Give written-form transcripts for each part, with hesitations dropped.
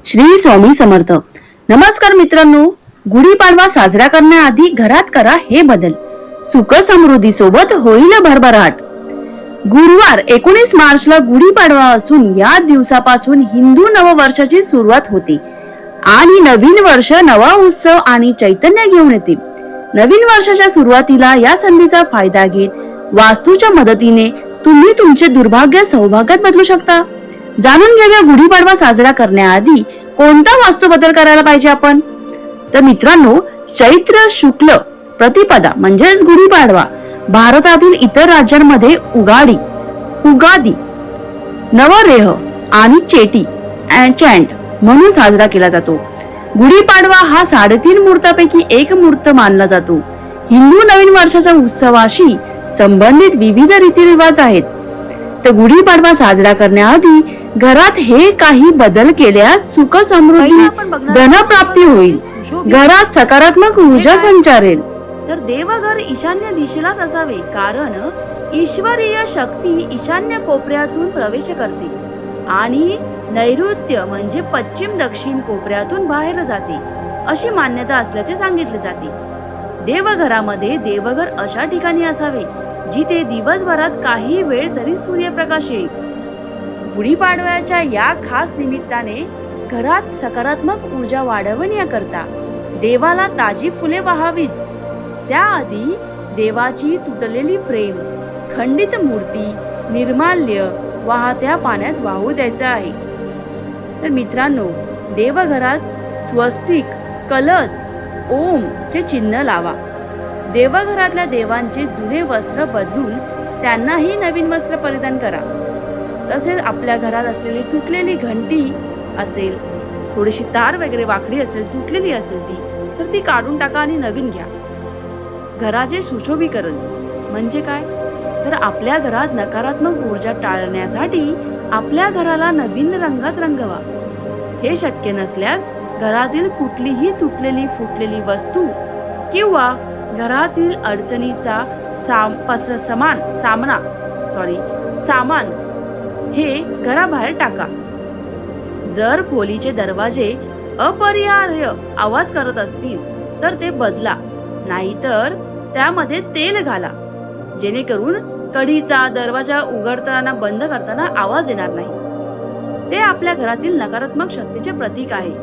श्री स्वामी समर्थ. नमस्कार मित्रांनो, गुढीपाडवा साजरा करण्याआधी घरात करा हे बदल. सुख समृद्धी सोबत होईल भरभराट. गुरुवार 19 मार्चला गुढीपाडवा असून या दिवसापासून हिंदू नववर्षाची सुरुवात होते आणि नवीन वर्ष नवा उत्सव आणि चैतन्य घेऊन येते. नवीन वर्षाच्या सुरुवातीला या संधीचा फायदा घेत वास्तूच्या मदतीने तुम्ही तुमचे दुर्भाग्य सौभाग्यात बदलू शकता. जाणून घेऊया गुढीपाडवा साजरा करण्याआधी कोणता वास्तू बदल करायला पाहिजे आपण. तर मित्रांनो, चैत्र शुक्ल प्रतिपदा म्हणजेच गुढीपाडवा भारतातील इतर राज्यांमध्ये उगादी, नवरेह आणि चेटी चँड म्हणून साजरा केला जातो. गुढीपाडवा हा 3.5 मुहूर्तापैकी एक मुहूर्त मानला जातो. हिंदू नवीन वर्षाच्या उत्सवाशी संबंधित विविध रीतिरिवाज आहेत. तर गुढीपाडवा साजरा करण्याआधी घरात हे काही बदल केल्यास सुख समृद्धी धनप्राप्ती होईल. घरात सकारात्मक ऊर्जा संचारेल. तर देवघर ईशान्य दिशेलाच असावे, कारण ईश्वरीय शक्ती ईशान्य कोपऱ्यातून प्रवेश करते आणि नैऋत्य म्हणजे पश्चिम दक्षिण कोपऱ्यातून बाहेर जाते अशी मान्यता असल्याचे सांगितले जाते. देवघरामध्ये देवघर अशा ठिकाणी असावे जिथे दिवसभरात काही वेळ तरी सूर्यप्रकाश येईल. गुढीपाडव्याच्या या खास निमित्ताने घरात सकारात्मक ऊर्जा वाढवण्याकरता देवाला ताजी फुले वाहावीत. त्याआधी देवाची तुटलेली फ्रेम, खंडित मूर्ती, निर्माल्य वाहत्या पाण्यात वाहू द्यायचं आहे. तर मित्रांनो, देवघरात स्वस्तिक, कलश, ओम चे चिन्ह लावा. देवघरातल्या देवांचे जुने वस्त्र बदलून त्यांनाही नवीन वस्त्र परिधान करा. तसेच आपल्या घरात असलेली तुटलेली घंटी असेल, थोडीशी तार वगैरे वाकडी असेल, तुटलेली असेल तर ती काढून टाका आणि नवीन घ्या. घराचे सुशोभीकरण म्हणजे काय, तर आपल्या घरात नकारात्मक ऊर्जा टाळण्यासाठी आपल्या घराला नवीन रंगात रंगवा. हे शक्य नसल्यास घरातील कुठलीही तुटलेली फुटलेली वस्तू किंवा घरातील अडचणीचा सामान हे घराबाहेर टाका. जर खोलीचे दरवाजे अपरिहार्य आवाज करत असतील तर ते बदला, नाहीतर त्यामध्ये तेल घाला, जेणेकरून कढीचा दरवाजा उघडताना बंद करताना आवाज येणार नाही. ते आपल्या घरातील नकारात्मक शक्तीचे प्रतीक आहे.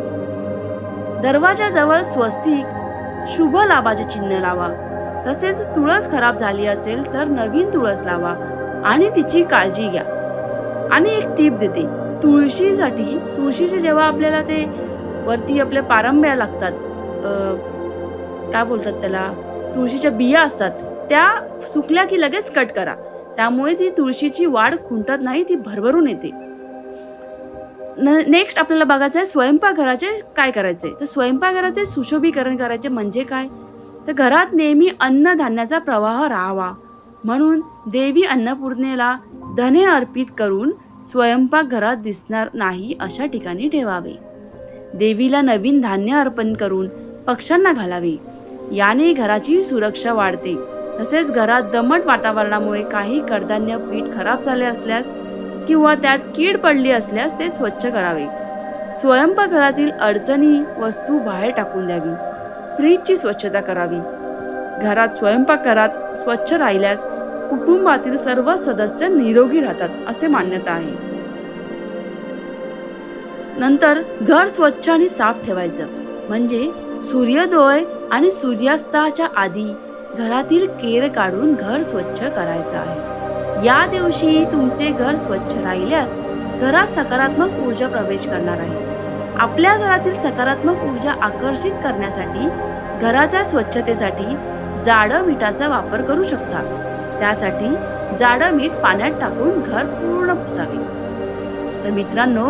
दरवाजाजवळ स्वस्तिक, शुभ लाभाचे चिन्ह लावा. तसेच तुळस खराब झाली असेल तर नवीन तुळस लावा आणि तिची काळजी घ्या. आणि एक टीप देते, तुळशीचे जेव्हा आपल्याला ते वरती आपल्या पारंब्या लागतात, काय बोलतात त्याला, तुळशीच्या बिया असतात, त्या सुकल्या की लगेच कट करा. त्यामुळे ती तुळशीची वाढ खुंटत नाही, ती भरभरून येते. नेक्स्ट आपल्याला बघायचं आहे स्वयंपाकघराचे काय करायचे. तर स्वयंपाकघराचे सुशोभीकरण करायचे म्हणजे काय, तर घरात नेहमी अन्नधान्याचा प्रवाह राहावा म्हणून देवी अन्नपूर्णेला धने अर्पित करून स्वयंपाक घरात दिसणार नाही अशा ठिकाणी ठेवावे. देवीला नवीन धान्य अर्पण करून पक्ष्यांना घालावे. याने घराची सुरक्षा वाढते. तसेच घरात दमट वातावरणामुळे काही कडधान्य पीठ खराब झाले असल्यास किंवा त्यात कीड पडली असल्यास ते स्वच्छ करावे. स्वयंपाकघरातील अडचणी वस्तू बाहेर टाकून द्यावी. फ्रीजची स्वच्छता करावी. घरात स्वयंपाकघरात स्वच्छ राहिल्यास कुटुंबातील सर्व सदस्य निरोगी राहतात असे मान्यता आहे. नंतर घर स्वच्छ आणि साफ ठेवायचं म्हणजे सूर्योदय आणि सूर्यास्ताच्या आधी घरातील केर काढून घर स्वच्छ करायचं आहे. या दिवशी तुमचे घर स्वच्छ राहिल्यास घरात सकारात्मक ऊर्जा प्रवेश करणार आहे. आपल्या घरातील सकारात्मक ऊर्जा आकर्षित करण्यासाठी घराच्या स्वच्छतेसाठी जाडं मिठाचा वापर करू शकता. त्यासाठी जाडं मीठ पाण्यात टाकून घर पूर्ण पुसावे. तर मित्रांनो,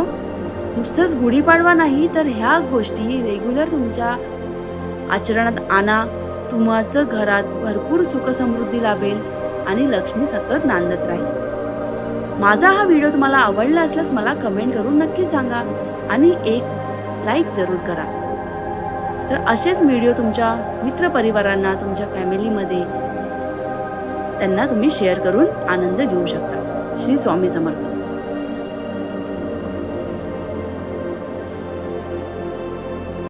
नुसतंच गुढीपाडवा नाही तर ह्या गोष्टी रेग्युलर तुमच्या आचरणात आणा. तुमचं घरात भरपूर सुख समृद्धी लाभेल आणि लक्ष्मी सतत नांदत राहील. माझा हा व्हिडिओ तुम्हाला आवडला असल्यास मला कमेंट करून नक्की सांगा आणि एक लाईक जरूर करा. तर असेच व्हिडिओ तुमच्या मित्रपरिवारांना, तुमच्या फॅमिलीमध्ये त्यांना तुम्ही शेअर करून आनंद घेऊ शकता. श्री स्वामी समर्थ.